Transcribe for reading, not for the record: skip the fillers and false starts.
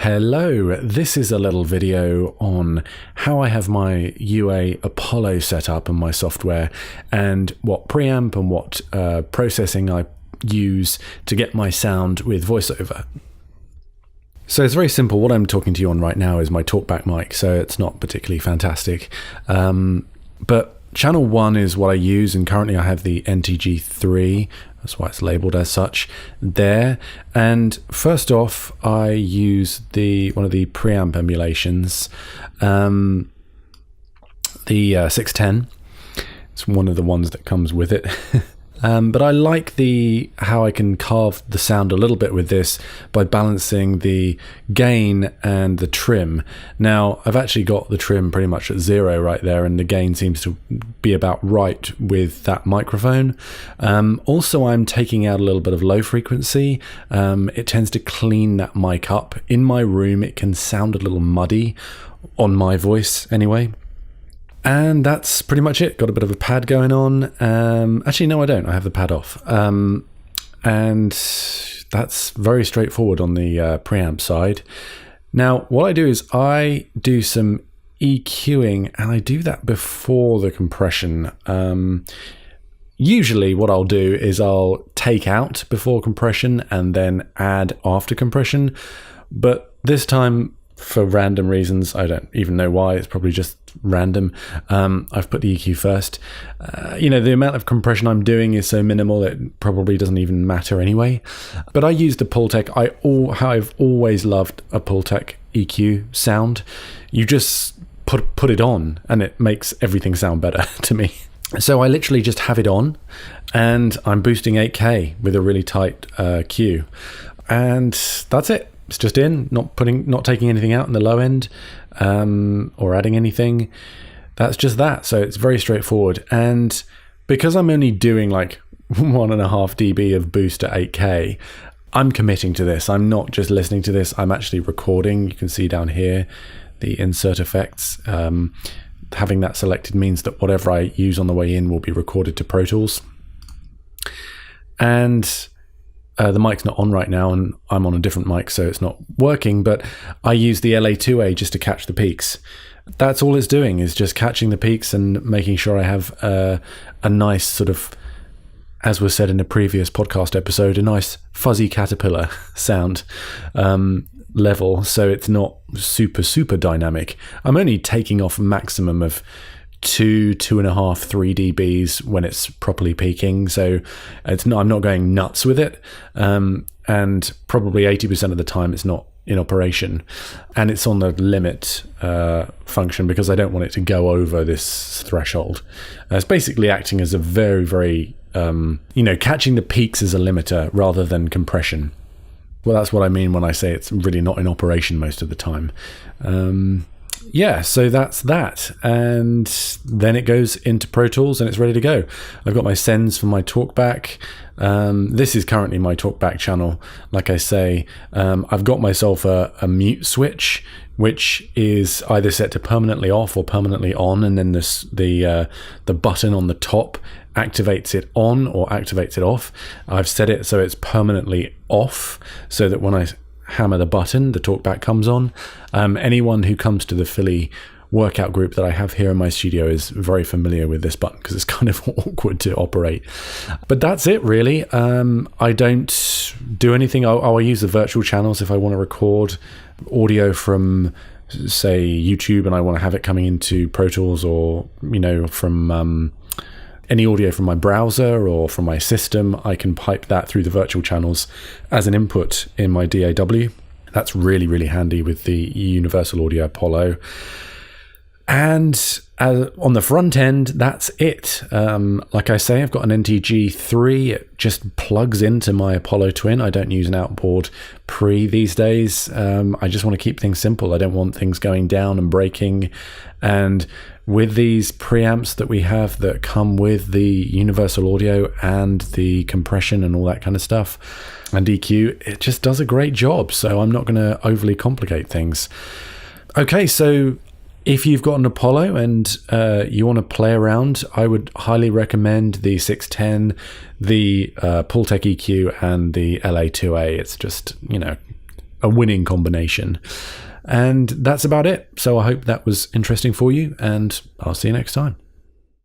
Hello, this is a little video on how I have my UA Apollo set up in my software and what preamp and what processing I use to get my sound with voiceover. So it's very simple. What I'm talking to you on right now is my talkback mic, so it's not particularly fantastic. But channel 1 is what I use, and currently I have the NTG3. That's why it's labeled as such there. And first off, I use one of the preamp emulations, the 610. It's one of the ones that comes with it. But I like how I can carve the sound a little bit with this by balancing the gain and the trim. Now, I've actually got the trim pretty much at 0 right there, and the gain seems to be about right with that microphone. Also, I'm taking out a little bit of low frequency. It tends to clean that mic up. In my room, it can sound a little muddy on my voice anyway. And that's pretty much it. Got a bit of a pad going on. Actually, no, I don't. I have the pad off. And that's very straightforward on the preamp side. Now, what I do is I do some EQing, and I do that before the compression. Usually what I'll do is I'll take out before compression and then add after compression. But this time, for random reasons, I don't even know why, it's probably just random, I've put the EQ first. The amount of compression I'm doing is so minimal it probably doesn't even matter anyway. But I use the Pultec. I've always loved a Pultec EQ sound. You just put it on and it makes everything sound better to me. So I literally just have it on and I'm boosting 8K with a really tight Q, and that's it. It's just in, not taking anything out in the low end, or adding anything. That's just that. So it's very straightforward. And because I'm only doing like 1.5 dB of boost at 8K, I'm committing to this. I'm not just listening to this. I'm actually recording. You can see down here the insert effects. Having that selected means that whatever I use on the way in will be recorded to Pro Tools. And the mic's not on right now, and I'm on a different mic, so it's not working, but I use the LA2A just to catch the peaks. That's all it's doing, is just catching the peaks and making sure I have a nice sort of, as was said in a previous podcast episode, a nice fuzzy caterpillar sound level, so it's not super dynamic. I'm only taking off a maximum of 2.5, 3 dBs when it's properly peaking, so I'm not going nuts with it, and probably 80% of the time it's not in operation, and it's on the limit function because I don't want it to go over this threshold. It's basically acting as a very catching the peaks as a limiter rather than compression. Well, that's what I mean when I say it's really not in operation most of the time. Yeah, so that's that, and then it goes into Pro Tools and it's ready to go. I've got my sends for my talkback. This is currently my talkback channel. Like I say, I've got myself a mute switch, which is either set to permanently off or permanently on, and then the button on the top activates it on or activates it off. I've set it so it's permanently off, so that when I hammer the button, the talkback comes on. Anyone who comes to the Philly workout group that I have here in my studio is very familiar with this button because it's kind of awkward to operate. But that's it, really. I don't do anything. I use the virtual channels if I want to record audio from, say, YouTube, and I want to have it coming into Pro Tools, or from any audio from my browser or from my system. I can pipe that through the virtual channels as an input in my DAW. That's really handy with the Universal Audio Apollo. And on the front end, that's it. Like I say, I've got an NTG3. It just plugs into my Apollo Twin. I don't use an outboard pre these days. I just want to keep things simple. I don't want things going down and breaking. And with these preamps that we have that come with the Universal Audio and the compression and all that kind of stuff, and EQ, it just does a great job. So I'm not going to overly complicate things. Okay, so if you've got an Apollo and you want to play around, I would highly recommend the 610, the Pultec EQ, and the LA2A. It's just, a winning combination. And that's about it. So I hope that was interesting for you, and I'll see you next time.